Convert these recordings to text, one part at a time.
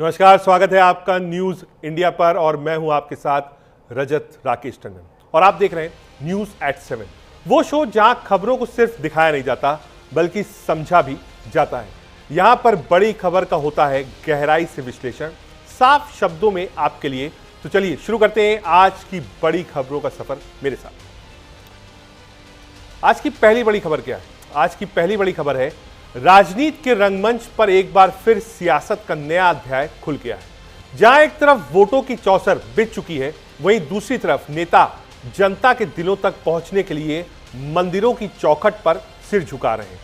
नमस्कार, स्वागत है आपका न्यूज इंडिया पर और मैं हूं आपके साथ रजत राकेश टंडन और आप देख रहे हैं न्यूज एट 7, वो शो जहां खबरों को सिर्फ दिखाया नहीं जाता बल्कि समझा भी जाता है। यहां पर बड़ी खबर का होता है गहराई से विश्लेषण, साफ शब्दों में आपके लिए। तो चलिए शुरू करते हैं आज की बड़ी खबरों का सफर मेरे साथ। आज की पहली बड़ी खबर क्या है? आज की पहली बड़ी खबर है राजनीति के रंगमंच पर एक बार फिर सियासत का नया अध्याय खुल गया है। जहां एक तरफ वोटों की चौसर बिछ चुकी है, वहीं दूसरी तरफ नेता जनता के दिलों तक पहुंचने के लिए मंदिरों की चौखट पर सिर झुका रहे हैं।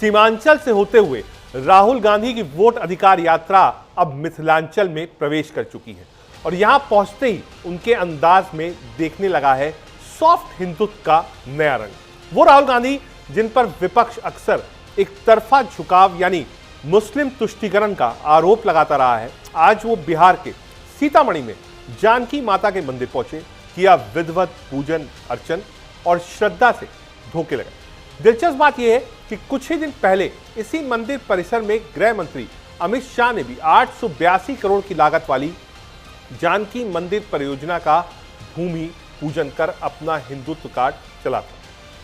सीमांचल से होते हुए राहुल गांधी की वोट अधिकार यात्रा अब मिथिलांचल में प्रवेश कर चुकी है और यहां पहुंचते ही उनके अंदाज में देखने लगा है सॉफ्ट हिंदुत्व का नया रंग। वो राहुल गांधी जिन पर विपक्ष अक्सर एक तरफा झुकाव यानी मुस्लिम तुष्टीकरण का आरोप लगाता रहा है, आज वो बिहार के सीतामढ़ी में जानकी माता के मंदिर पहुंचे, किया विधिवत पूजन अर्चन और श्रद्धा से धोखे लगाए। दिलचस्प बात यह है कि कुछ ही दिन पहले इसी मंदिर परिसर में गृह मंत्री अमित शाह ने भी 882 करोड़ की लागत वाली जानकी मंदिर परियोजना का भूमि पूजन कर अपना हिंदुत्व कार्ड चला था।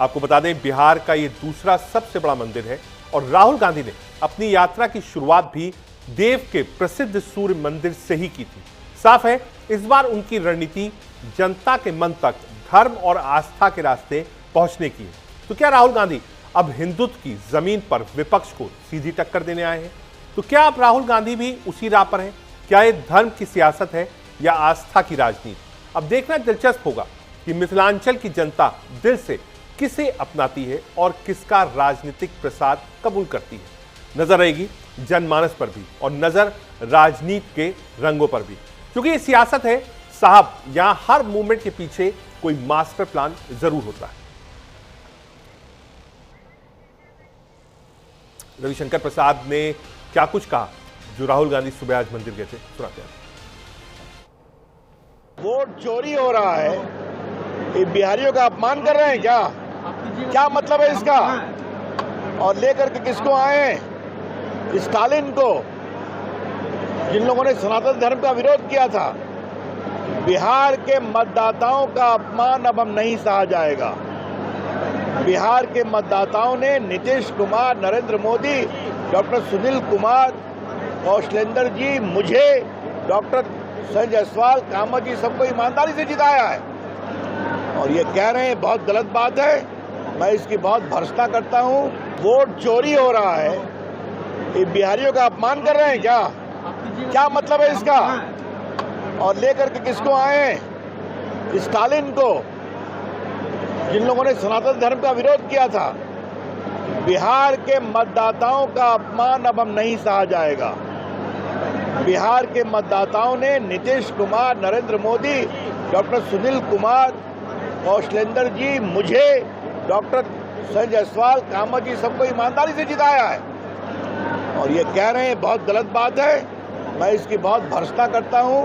आपको बता दें, बिहार का यह दूसरा सबसे बड़ा मंदिर है और राहुल गांधी ने अपनी यात्रा की शुरुआत भी देव के प्रसिद्ध सूर्य मंदिर से ही की थी। साफ है, इस बार उनकी रणनीति जनता के मन तक धर्म और आस्था के रास्ते पहुंचने की है। तो क्या राहुल गांधी अब हिंदुत्व की जमीन पर विपक्ष को सीधी टक्कर देने आए हैं? तो क्या अब राहुल गांधी भी उसी राह पर हैं? क्या यह धर्म की सियासत है या आस्था की राजनीति? अब देखना दिलचस्प होगा कि मिथिलांचल की जनता दिल से किसे अपनाती है और किसका राजनीतिक प्रसाद कबूल करती है। नजर रहेगी जनमानस पर भी और नजर राजनीति के रंगों पर भी, क्योंकि ये सियासत है साहब। यहां हर मूवमेंट के पीछे कोई मास्टर प्लान जरूर होता है। रविशंकर प्रसाद ने क्या कुछ कहा जो राहुल गांधी सुबह आज मंदिर गए थे, सुनाते हैं। वोट चोरी हो रहा है, ये बिहारियों का अपमान कर रहे हैं क्या मतलब है इसका? और लेकर के किसको आए हैं? स्टालिन को, जिन लोगों ने सनातन धर्म का विरोध किया था। बिहार के मतदाताओं का अपमान अब हम नहीं सहा जाएगा। बिहार के मतदाताओं ने नीतीश कुमार, नरेंद्र मोदी, डॉक्टर सुनील कुमार, कौशलेंद्र जी, मुझे, डॉक्टर संजय जायसवाल, कामत जी, सबको ईमानदारी से जिताया है। और ये कह रहे हैं बहुत गलत बात है, मैं इसकी बहुत भर्त्सना करता हूं। वोट चोरी हो रहा है, ये बिहारियों का अपमान कर रहे हैं क्या मतलब है इसका? और लेकर के किसको आए हैं? स्टालिन को, जिन लोगों ने सनातन धर्म का विरोध किया था। बिहार के मतदाताओं का अपमान अब हम नहीं सहा जाएगा। बिहार के मतदाताओं ने नीतीश कुमार, नरेंद्र मोदी, डॉक्टर सुनील कुमार, कौशलेंद्र जी, मुझे, डॉक्टर संजय जायसवाल, कामत जी, सबको ईमानदारी से जिताया है। और ये कह रहे हैं बहुत गलत बात है, मैं इसकी बहुत भर्त्सना करता हूं।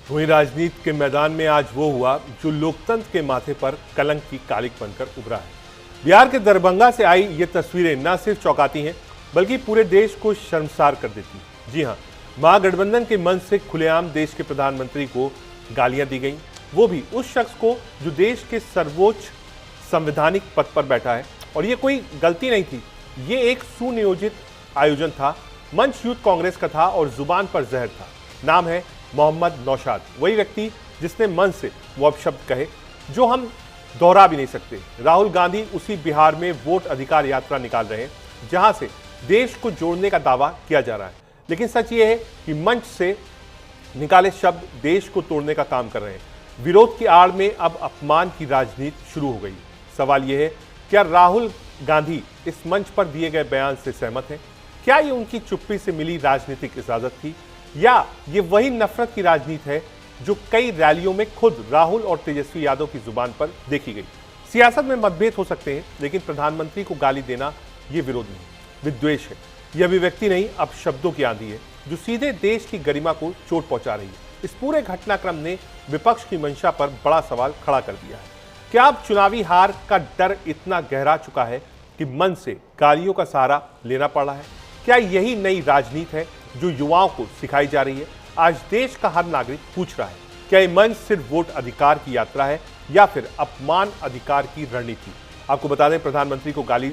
वहीं राजनीति के मैदान में आज वो हुआ जो लोकतंत्र के माथे पर कलंक की कालिक बनकर उभरा है। बिहार के दरभंगा से आई ये तस्वीरें न सिर्फ चौंकाती हैं बल्कि पूरे देश को शर्मसार कर देती हैं। जी हां, महागठबंधन के मंच से खुलेआम देश के प्रधानमंत्री को गालियां दी गई, वो भी उस शख्स को जो देश के सर्वोच्च संवैधानिक पद पर बैठा है। और ये कोई गलती नहीं थी, ये एक सुनियोजित आयोजन था। मंच यूथ कांग्रेस का था और जुबान पर जहर था। नाम है मोहम्मद नौशाद, वही व्यक्ति जिसने मन से वो अपशब्द कहे जो हम दोहरा भी नहीं सकते। राहुल गांधी उसी बिहार में वोट अधिकार यात्रा निकाल रहे हैं जहां से देश को जोड़ने का दावा किया जा रहा है, लेकिन सच ये है कि मंच से निकाले शब्द देश को तोड़ने का काम कर रहे हैं। विरोध की आड़ में अब अपमान की राजनीति शुरू हो गई। सवाल यह है, क्या राहुल गांधी इस मंच पर दिए गए बयान से सहमत हैं? क्या ये उनकी चुप्पी से मिली राजनीतिक इजाजत थी या ये वही नफरत की राजनीति है जो कई रैलियों में खुद राहुल और तेजस्वी यादव की जुबान पर देखी गई? सियासत में मतभेद हो सकते हैं, लेकिन प्रधानमंत्री को गाली देना ये विरोध नहीं, विद्वेष है। यह अभिव्यक्ति नहीं, अब शब्दों की आंधी है जो सीधे देश की गरिमा को चोट पहुंचा रही है। इस पूरे घटनाक्रम ने विपक्ष की मंशा पर बड़ा सवाल खड़ा कर दिया है। क्या अब चुनावी हार का डर इतना गहरा चुका है कि मन से गालियों का सहारा लेना पड़ रहा है? क्या यही नई राजनीति है जो युवाओं को सिखाई जा रही है? आज देश का हर नागरिक पूछ रहा है, क्या ये मंच सिर्फ वोट अधिकार की यात्रा है या फिर अपमान अधिकार की रणनीति? आपको बता दें, प्रधानमंत्री को गाली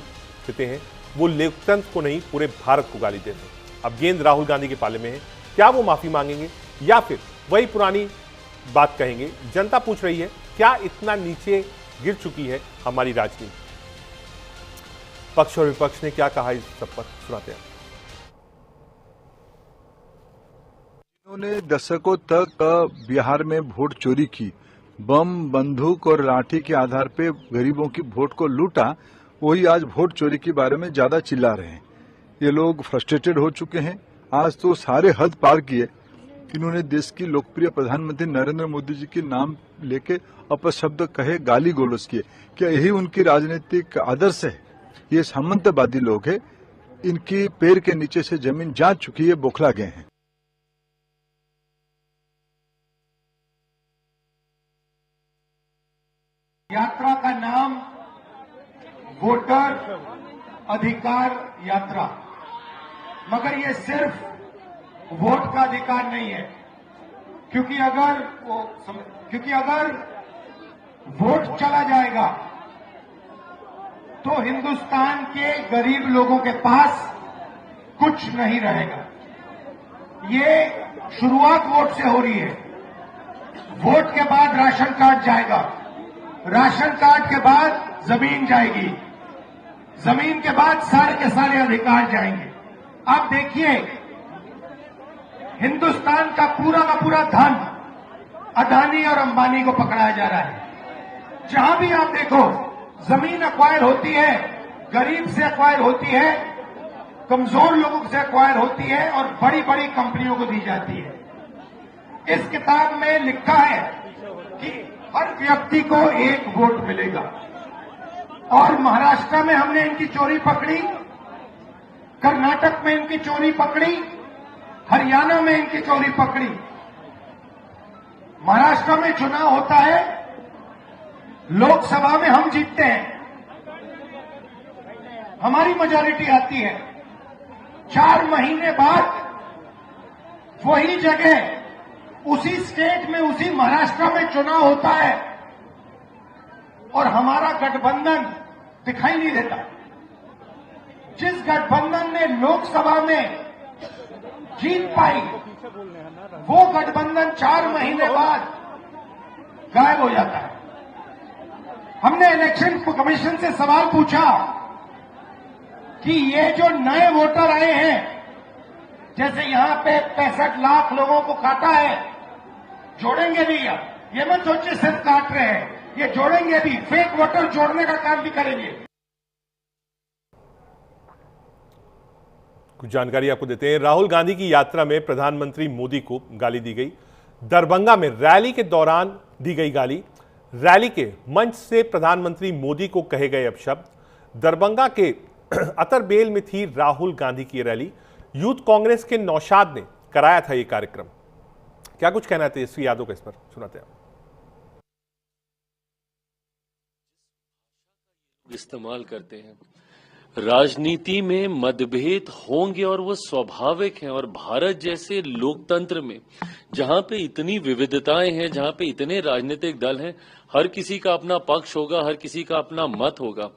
देते हैं वो लोकतंत्र को नहीं, पूरे भारत को गाली देते हैं। अब गेंद राहुल गांधी के पाले में है, क्या वो माफी मांगेंगे या फिर वही पुरानी बात कहेंगे? जनता पूछ रही है, क्या इतना नीचे गिर चुकी है हमारी राजनीति? पक्ष और विपक्ष ने क्या कहा इस सब पर, सुनाते हैं। उन्होंने दशकों तक बिहार में वोट चोरी की, बम, बंदूक और लाठी के आधार पे गरीबों की वोट को लूटा, वही आज वोट चोरी के बारे में ज्यादा चिल्ला रहे हैं। ये लोग फ्रस्ट्रेटेड हो चुके हैं। आज तो सारे हद पार किए। इन्होंने देश की लोकप्रिय प्रधानमंत्री नरेंद्र मोदी जी के नाम लेके अपशब्द कहे, गाली गोलस किए। क्या यही उनकी राजनीतिक आदर्श है? ये सामंतवादी लोग हैं। इनकी पैर के नीचे से जमीन जा चुकी है, बौखला गए हैं। यात्रा का नाम वोटर अधिकार यात्रा, मगर ये सिर्फ वोट का अधिकार नहीं है, क्योंकि अगर वोट चला जाएगा तो हिंदुस्तान के गरीब लोगों के पास कुछ नहीं रहेगा। ये शुरुआत वोट से हो रही है। वोट के बाद राशन कार्ड जाएगा, राशन कार्ड के बाद जमीन जाएगी, जमीन के बाद सारे के सारे अधिकार जाएंगे। आप देखिए, हिंदुस्तान का पूरा धन अदानी और अंबानी को पकड़ाया जा रहा है। जहां भी आप देखो, जमीन एक्वायर होती है, गरीब से एक्वायर होती है, कमजोर लोगों से एक्वायर होती है और बड़ी बड़ी कंपनियों को दी जाती है। इस किताब में लिखा है कि हर व्यक्ति को एक वोट मिलेगा। और महाराष्ट्र में हमने इनकी चोरी पकड़ी, कर्नाटक में इनकी चोरी पकड़ी, हरियाणा में इनकी चोरी पकड़ी। महाराष्ट्र में चुनाव होता है, लोकसभा में हम जीतते हैं, हमारी मेजॉरिटी आती है। 4 महीने बाद वही जगह, उसी स्टेट में, उसी महाराष्ट्र में चुनाव होता है और हमारा गठबंधन दिखाई नहीं देता। जिस गठबंधन ने लोकसभा में जीत पाई, वो गठबंधन 4 महीने बाद गायब हो जाता है। हमने इलेक्शन कमीशन से सवाल पूछा कि ये जो नए वोटर आए हैं, जैसे यहां पे 65 लाख लोगों को काटा है, जोड़ेंगे भी? या ये मत सोचिए सिर्फ काट रहे हैं, ये जोड़ेंगे भी, फेक वोटर जोड़ने का काम भी करेंगे। कुछ जानकारी आपको देते हैं। राहुल गांधी की यात्रा में प्रधानमंत्री मोदी को गाली दी गई। दरभंगा में रैली के दौरान दी गई गाली। रैली के मंच से प्रधानमंत्री मोदी को कहे गए अपशब्द। दरभंगा के अतरबेल में थी राहुल गांधी की रैली। यूथ कांग्रेस के नौशाद ने कराया था यह कार्यक्रम। क्या कुछ कहना है तेजस्वी यादव का, इस पर सुनाते हैं। इस्तेमाल करते हैं, राजनीति में मतभेद होंगे और वो स्वाभाविक हैं। और भारत जैसे लोकतंत्र में, जहां पे इतनी विविधताएं हैं, जहां पे इतने राजनीतिक दल हैं, हर किसी का अपना पक्ष होगा, हर किसी का अपना मत होगा।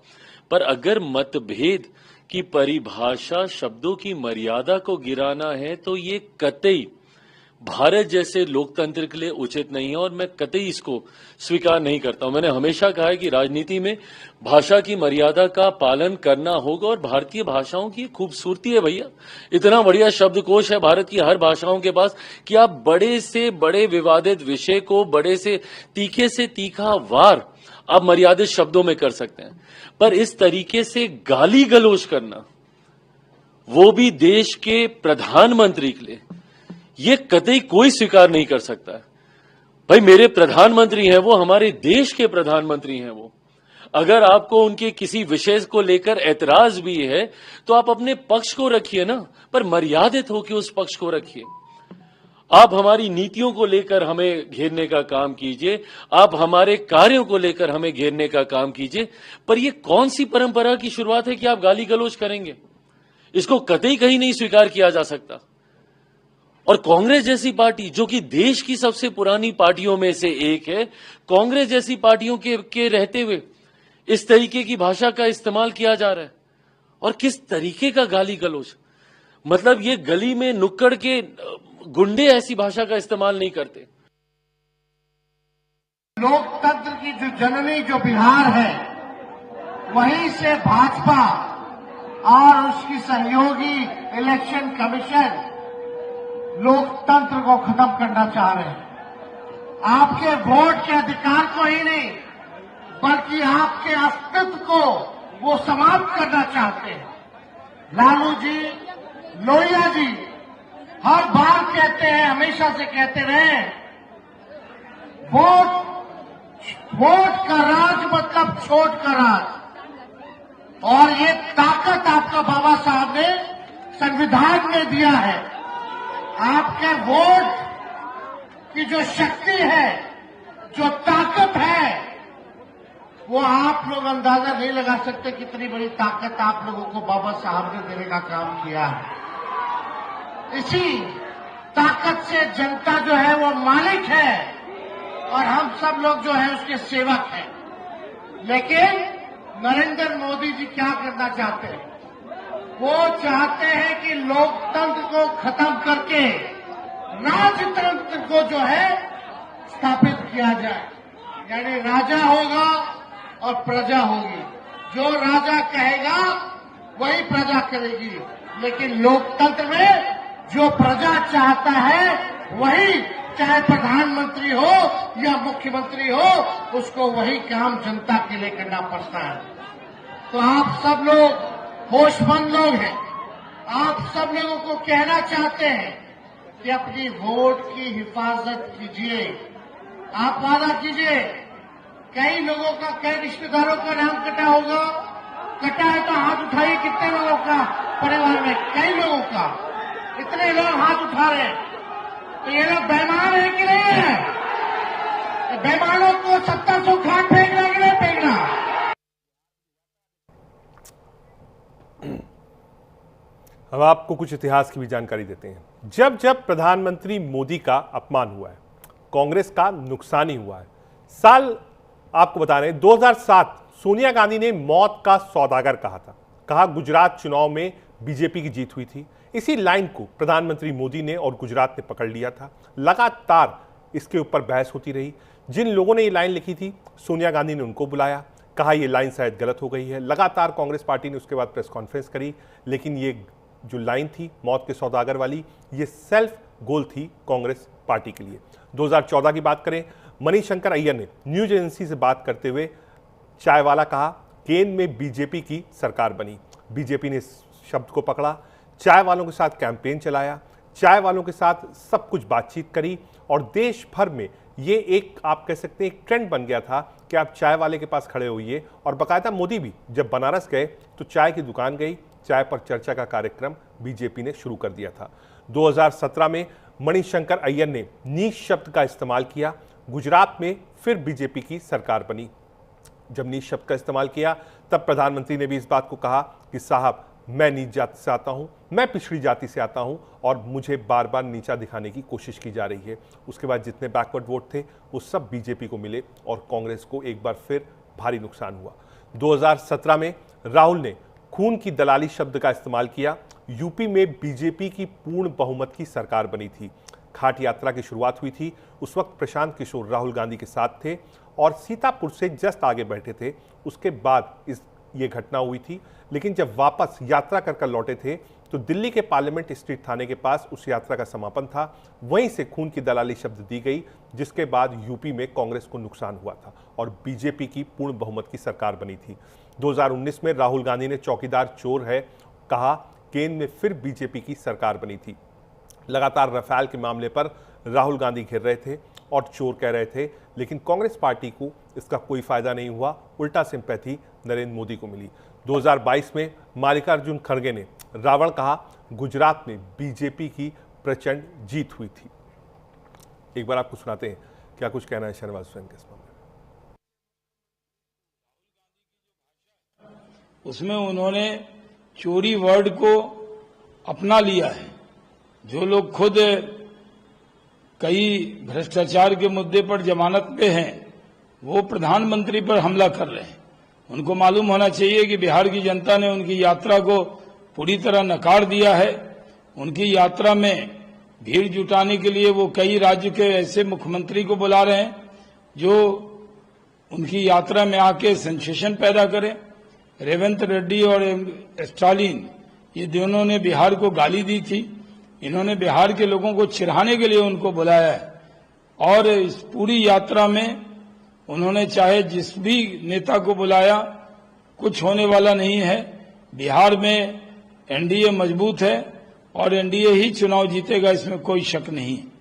पर अगर मतभेद की परिभाषा शब्दों की मर्यादा को गिराना है, तो ये कतई भारत जैसे लोकतंत्र के लिए उचित नहीं है और मैं कतई इसको स्वीकार नहीं करता हूं। मैंने हमेशा कहा है कि राजनीति में भाषा की मर्यादा का पालन करना होगा और भारतीय भाषाओं की खूबसूरती है भैया। इतना बढ़िया शब्दकोश है भारत की हर भाषाओं के पास कि आप बड़े से बड़े विवादित विषय को बड़े से तीखा वार आप मर्यादित शब्दों में कर सकते हैं। पर इस तरीके से गाली गलौज करना, वो भी देश के प्रधानमंत्री के लिए, ये कतई कोई स्वीकार नहीं कर सकता है। भाई मेरे प्रधानमंत्री हैं, वो हमारे देश के प्रधानमंत्री हैं। वो अगर आपको उनके किसी विषय को लेकर ऐतराज भी है तो आप अपने पक्ष को रखिए ना, पर मर्यादित होकर उस पक्ष को रखिए। आप हमारी नीतियों को लेकर हमें घेरने का काम कीजिए, आप हमारे कार्यों को लेकर हमें घेरने का काम कीजिए, पर यह कौन सी परंपरा की शुरुआत है कि आप गाली गलौज करेंगे? इसको कतई कहीं नहीं स्वीकार किया जा सकता। और कांग्रेस जैसी पार्टी, जो कि देश की सबसे पुरानी पार्टियों में से एक है, कांग्रेस जैसी पार्टियों के रहते हुए इस तरीके की भाषा का इस्तेमाल किया जा रहा है। और किस तरीके का गाली गलौज, मतलब ये गली में नुक्कड़ के गुंडे ऐसी भाषा का इस्तेमाल नहीं करते। लोकतंत्र की जो जननी जो बिहार है, वहीं से भाजपा और उसकी सहयोगी इलेक्शन कमीशन लोकतंत्र को खत्म करना चाह रहे हैं। आपके वोट के अधिकार को ही नहीं, बल्कि आपके अस्तित्व को वो समाप्त करना चाहते हैं। लालू जी, लोहिया जी हर बार कहते हैं, हमेशा से कहते रहे, वोट का राज मतलब छोट का राज। और ये ताकत आपका बाबा साहब ने संविधान में दिया है। आपके वोट की जो शक्ति है, जो ताकत है, वो आप लोग अंदाजा नहीं लगा सकते कितनी बड़ी ताकत आप लोगों को बाबा साहब ने देने का काम किया है। इसी ताकत से जनता जो है वो मालिक है और हम सब लोग जो है उसके सेवक हैं। लेकिन नरेंद्र मोदी जी क्या करना चाहते हैं? वो चाहते हैं कि लोकतंत्र को खत्म करके राजतंत्र को जो है स्थापित किया जाए। यानी राजा होगा और प्रजा होगी, जो राजा कहेगा वही प्रजा करेगी। लेकिन लोकतंत्र में जो प्रजा चाहता है वही, चाहे प्रधानमंत्री हो या मुख्यमंत्री हो, उसको वही काम जनता के लिए करना पड़ता है। तो आप सब लोग होशमंद लोग हैं, आप सब लोगों को कहना चाहते हैं कि अपनी वोट की हिफाजत कीजिए। आप वादा कीजिए, कई लोगों का, कई रिश्तेदारों का नाम कटा होगा, कटा है तो हाथ उठाइए। कितने लोगों का परिवार में? कई लोगों का। इतने लोग हाथ उठा रहे हैं, तो ये लोग बेईमान है कि नहीं है? बेईमानों को 700 खाट फेंकना कि नहीं फेंकना? अब आपको कुछ इतिहास की भी जानकारी देते हैं। जब जब प्रधानमंत्री मोदी का अपमान हुआ है, कांग्रेस का नुकसान ही हुआ है। साल आपको बता रहे हैं 2007, सोनिया गांधी ने मौत का सौदागर कहा था। कहा गुजरात चुनाव में बीजेपी की जीत हुई थी। इसी लाइन को प्रधानमंत्री मोदी ने और गुजरात ने पकड़ लिया था। लगातार इसके ऊपर बहस होती रही। जिन लोगों ने ये लाइन लिखी थी, सोनिया गांधी ने उनको बुलाया, कहा ये लाइन शायद गलत हो गई है। लगातार कांग्रेस पार्टी ने उसके बाद प्रेस कॉन्फ्रेंस करी, लेकिन ये जो लाइन थी मौत के सौदागर वाली, ये सेल्फ गोल थी कांग्रेस पार्टी के लिए। 2014 की बात करें, मणिशंकर अय्यर ने न्यूज एजेंसी से बात करते हुए चाय वाला कहा, केन में बीजेपी की सरकार बनी। बीजेपी ने इस शब्द को पकड़ा, चाय वालों के साथ कैंपेन चलाया, चाय वालों के साथ सब कुछ बातचीत करी और देश भर में ये एक, आप कह सकते हैं, एक ट्रेंड बन गया था कि आप चाय वाले के पास खड़े होइए। और बाकायदा मोदी भी जब बनारस गए तो चाय की दुकान गई, चाय पर चर्चा का कार्यक्रम बीजेपी ने शुरू कर दिया था। 2017 में मणिशंकर अय्यर ने नीच शब्द का इस्तेमाल किया। गुजरात में फिर बीजेपी की सरकार बनी। जब नीच शब्द का इस्तेमाल किया तब प्रधानमंत्री ने भी इस बात को कहा कि साहब, मैं नीच जाति से आता हूं, मैं पिछड़ी जाति से आता हूं और मुझे बार बार नीचा दिखाने की कोशिश की जा रही है। उसके बाद जितने बैकवर्ड वोट थे वो सब बीजेपी को मिले और कांग्रेस को एक बार फिर भारी नुकसान हुआ। 2017 में राहुल ने खून की दलाली शब्द का इस्तेमाल किया। यूपी में बीजेपी की पूर्ण बहुमत की सरकार बनी थी। घाट यात्रा की शुरुआत हुई थी। उस वक्त प्रशांत किशोर राहुल गांधी के साथ थे और सीतापुर से जस्ट आगे बैठे थे। उसके बाद ये घटना हुई थी। लेकिन जब वापस यात्रा कर लौटे थे तो दिल्ली के पार्लियामेंट स्ट्रीट थाने के पास उस यात्रा का समापन था। वहीं से खून की दलाली शब्द दी गई, जिसके बाद यूपी में कांग्रेस को नुकसान हुआ था और बीजेपी की पूर्ण बहुमत की सरकार बनी थी। 2019 में राहुल गांधी ने चौकीदार चोर है कहा, केंद्र में फिर बीजेपी की सरकार बनी थी। लगातार रफाल के मामले पर राहुल गांधी घिर रहे थे और चोर कह रहे थे, लेकिन कांग्रेस पार्टी को इसका कोई फायदा नहीं हुआ, उल्टा सिंपैथी नरेंद्र मोदी को मिली। 2022 में मल्लिकार्जुन खड़गे ने रावण कहा, गुजरात में बीजेपी की प्रचंड जीत हुई थी। एक बार आपको सुनाते हैं क्या कुछ कहना है शहनवाज हुसैन के इस मामले में। उसमें उन्होंने चोरी वर्ड को अपना लिया है। जो लोग खुद कई भ्रष्टाचार के मुद्दे पर जमानत पे हैं, वो प्रधानमंत्री पर हमला कर रहे हैं। उनको मालूम होना चाहिए कि बिहार की जनता ने उनकी यात्रा को पूरी तरह नकार दिया है। उनकी यात्रा में भीड़ जुटाने के लिए वो कई राज्य के ऐसे मुख्यमंत्री को बुला रहे हैं जो उनकी यात्रा में आके सेंसेशन पैदा करें। रेवंत रेड्डी और स्टालिन, ये दोनों ने बिहार को गाली दी थी। इन्होंने बिहार के लोगों को चिढ़ाने के लिए उनको बुलाया है और इस पूरी यात्रा में उन्होंने चाहे जिस भी नेता को बुलाया, कुछ होने वाला नहीं है। बिहार में एनडीए मजबूत है और एनडीए ही चुनाव जीतेगा, इसमें कोई शक नहीं है।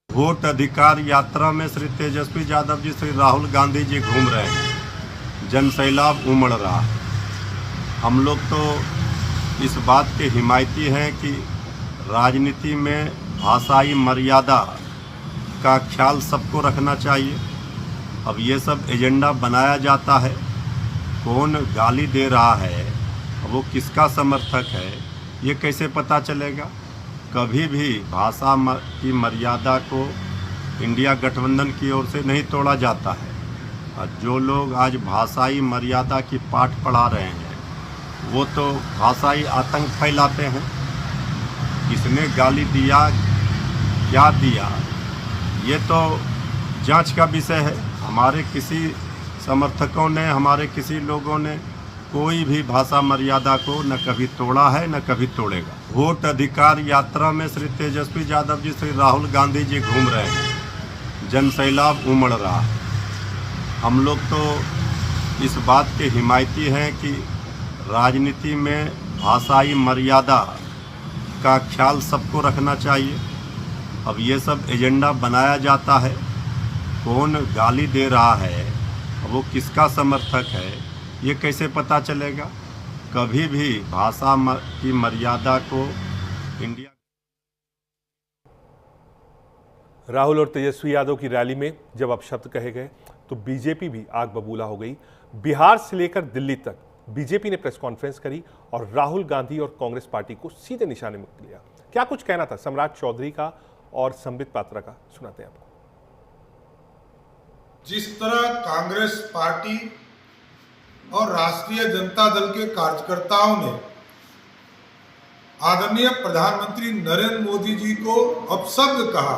वोट अधिकार यात्रा में श्री तेजस्वी यादव जी, श्री राहुल गांधी जी घूम रहे हैं। जनसैलाब उमड़ रहा है। हम लोग तो इस बात के हिमायती हैं कि राजनीति में भाषाई मर्यादा का ख्याल सबको रखना चाहिए। अब ये सब एजेंडा बनाया जाता है, कौन गाली दे रहा है, वो किसका समर्थक है, ये कैसे पता चलेगा। कभी भी भाषा की मर्यादा को इंडिया गठबंधन की ओर से नहीं तोड़ा जाता है। और जो लोग आज भाषाई मर्यादा की पाठ पढ़ा रहे हैं, वो तो भाषाई आतंक फैलाते हैं। किसने गाली दिया, क्या दिया, ये तो जांच का विषय है। हमारे किसी समर्थकों ने, हमारे किसी लोगों ने कोई भी भाषा मर्यादा को न कभी तोड़ा है न कभी तोड़ेगा। वोट अधिकार यात्रा में श्री तेजस्वी यादव जी, श्री राहुल गांधी जी घूम रहे हैं। जनसैलाब उमड़ रहा है। हम लोग तो इस बात के हिमायती हैं कि राजनीति में भाषाई मर्यादा का ख्याल सबको रखना चाहिए। अब ये सब एजेंडा बनाया जाता है, कौन गाली दे रहा है, वो किसका समर्थक है, ये कैसे पता चलेगा। कभी भी भाषा की मर्यादा को इंडिया। राहुल और तेजस्वी यादव की रैली में जब अपशब्द कहे गए तो बीजेपी भी आग बबूला हो गई। बिहार से लेकर दिल्ली तक बीजेपी ने प्रेस कॉन्फ्रेंस करी और राहुल गांधी और कांग्रेस पार्टी को सीधे निशाने में लिया। क्या कुछ कहना था सम्राट चौधरी का और संबित पात्रा का, सुनाते हैं आपको। जिस तरह कांग्रेस पार्टी और राष्ट्रीय जनता दल के कार्यकर्ताओं ने आदरणीय प्रधानमंत्री नरेंद्र मोदी जी को अपशब्द कहा,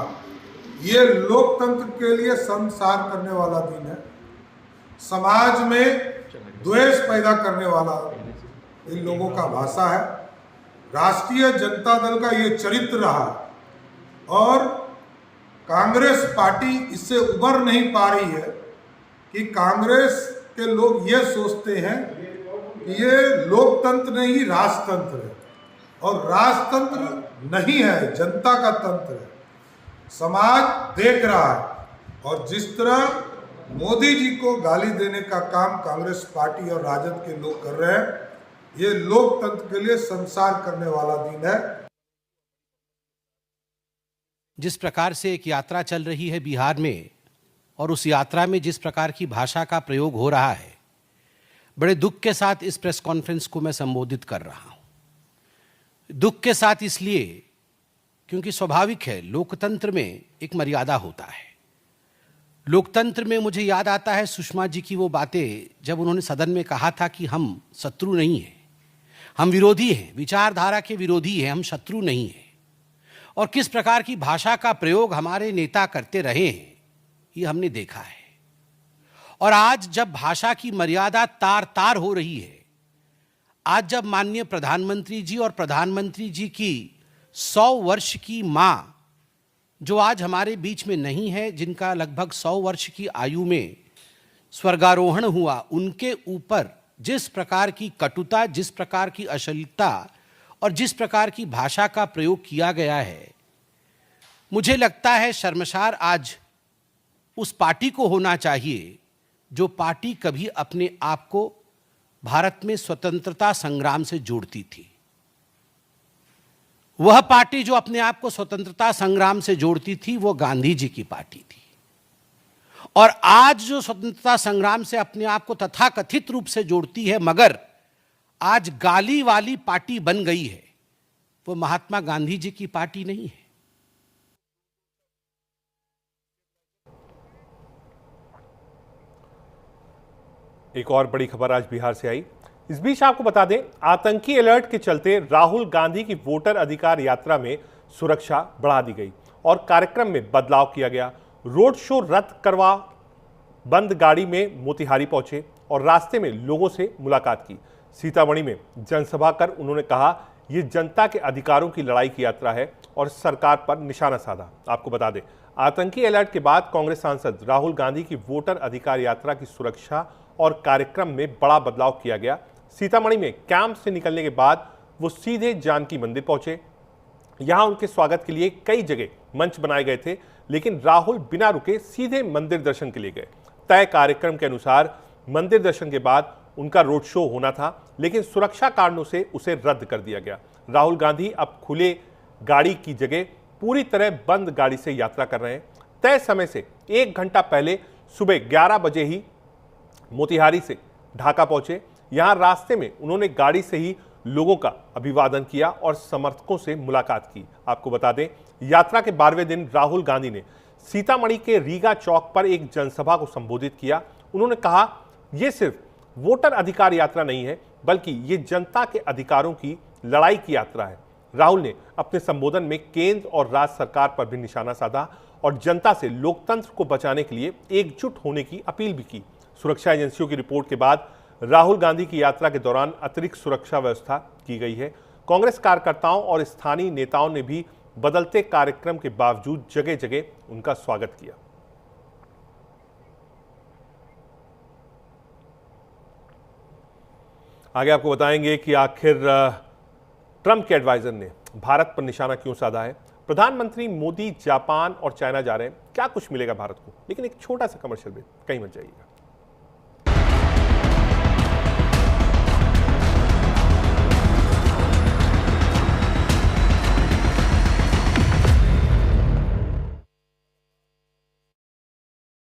ये लोकतंत्र के लिए शर्मसार करने वाला दिन है। समाज में द्वेष पैदा करने वाला इन लोगों का भाषा है। राष्ट्रीय जनता दल का ये चरित्र रहा और कांग्रेस पार्टी इससे उबर नहीं पा रही है कि कांग्रेस के लोग ये सोचते हैं कि ये लोकतंत्र नहीं राजतंत्र है, और राजतंत्र नहीं है, जनता का तंत्र है। समाज देख रहा है और जिस तरह मोदी जी को गाली देने का काम कांग्रेस पार्टी और राजद के लोग कर रहे हैं, ये लोकतंत्र के लिए शर्मसार करने वाला दिन है। जिस प्रकार से एक यात्रा चल रही है बिहार में और उस यात्रा में जिस प्रकार की भाषा का प्रयोग हो रहा है, बड़े दुख के साथ इस प्रेस कॉन्फ्रेंस को मैं संबोधित कर रहा हूं। दुख के साथ इसलिए क्योंकि स्वाभाविक है, लोकतंत्र में एक मर्यादा होता है। लोकतंत्र में मुझे याद आता है सुषमा जी की वो बातें जब उन्होंने सदन में कहा था कि हम शत्रु नहीं हैं, हम विरोधी हैं, विचारधारा के विरोधी हैं, हम शत्रु नहीं हैं। और किस प्रकार की भाषा का प्रयोग हमारे नेता करते रहे हैं, ये हमने देखा है। और आज जब भाषा की मर्यादा तार तार हो रही है, आज जब माननीय प्रधानमंत्री जी और प्रधानमंत्री जी की 100 वर्ष की मां, जो आज हमारे बीच में नहीं है, जिनका लगभग 100 वर्ष की आयु में स्वर्गारोहण हुआ, उनके ऊपर जिस प्रकार की कटुता, जिस प्रकार की अश्लीलता और जिस प्रकार की भाषा का प्रयोग किया गया है, मुझे लगता है शर्मसार आज उस पार्टी को होना चाहिए जो पार्टी कभी अपने आप को भारत में स्वतंत्रता संग्राम से जोड़ती थी। वह पार्टी जो अपने आप को स्वतंत्रता संग्राम से जोड़ती थी, वो गांधी जी की पार्टी थी। और आज जो स्वतंत्रता संग्राम से अपने आप को तथाकथित रूप से जोड़ती है, मगर आज गाली वाली पार्टी बन गई है, वो महात्मा गांधी जी की पार्टी नहीं है। एक और बड़ी खबर आज बिहार से आई। इस बीच आपको बता दें, आतंकी अलर्ट के चलते राहुल गांधी की वोटर अधिकार यात्रा में सुरक्षा बढ़ा दी गई और कार्यक्रम में बदलाव किया गया। रोड शो रद्द करवा बंद गाड़ी में मोतिहारी पहुंचे और रास्ते में लोगों से मुलाकात की। सीतामढ़ी में जनसभा कर उन्होंने कहा, ये जनता के अधिकारों की लड़ाई की यात्रा है और सरकार पर निशाना साधा। आपको बता दें, आतंकी अलर्ट के बाद कांग्रेस सांसद राहुल गांधी की वोटर अधिकार यात्रा की सुरक्षा और कार्यक्रम में बड़ा बदलाव किया गया। सीतामढ़ी में कैंप से निकलने के बाद वो सीधे जानकी मंदिर पहुंचे। यहां उनके स्वागत के लिए कई जगह मंच बनाए गए थे, लेकिन राहुल बिना रुके सीधे मंदिर दर्शन के लिए गए। तय कार्यक्रम के अनुसार मंदिर दर्शन के बाद उनका रोड शो होना था, लेकिन सुरक्षा कारणों से उसे रद्द कर दिया गया। राहुल गांधी अब खुले गाड़ी की जगह पूरी तरह बंद गाड़ी से यात्रा कर रहे हैं। तय समय से 1 घंटा पहले सुबह 11 बजे ही मोतिहारी से ढाका पहुंचे। यहां रास्ते में उन्होंने गाड़ी से ही लोगों का अभिवादन किया और समर्थकों से मुलाकात की। आपको बता दें, यात्रा के 12वें दिन राहुल गांधी ने सीतामढ़ी के रीगा चौक पर एक जनसभा को संबोधित किया। उन्होंने कहा, यह सिर्फ वोटर अधिकार यात्रा नहीं है, बल्कि ये जनता के अधिकारों की लड़ाई की यात्रा है। राहुल ने अपने संबोधन में केंद्र और राज्य सरकार पर भी निशाना साधा और जनता से लोकतंत्र को बचाने के लिए एकजुट होने की अपील भी की। सुरक्षा एजेंसियों की रिपोर्ट के बाद राहुल गांधी की यात्रा के दौरान अतिरिक्त सुरक्षा व्यवस्था की गई है। कांग्रेस कार्यकर्ताओं और स्थानीय नेताओं ने भी बदलते कार्यक्रम के बावजूद जगह जगह उनका स्वागत किया। आगे आपको बताएंगे कि आखिर ट्रंप के एडवाइजर ने भारत पर निशाना क्यों साधा है। प्रधानमंत्री मोदी जापान और चाइना जा रहे हैं, क्या कुछ मिलेगा भारत को। लेकिन एक छोटा सा कमर्शियल ब्रेक, कहीं मत जाइएगा।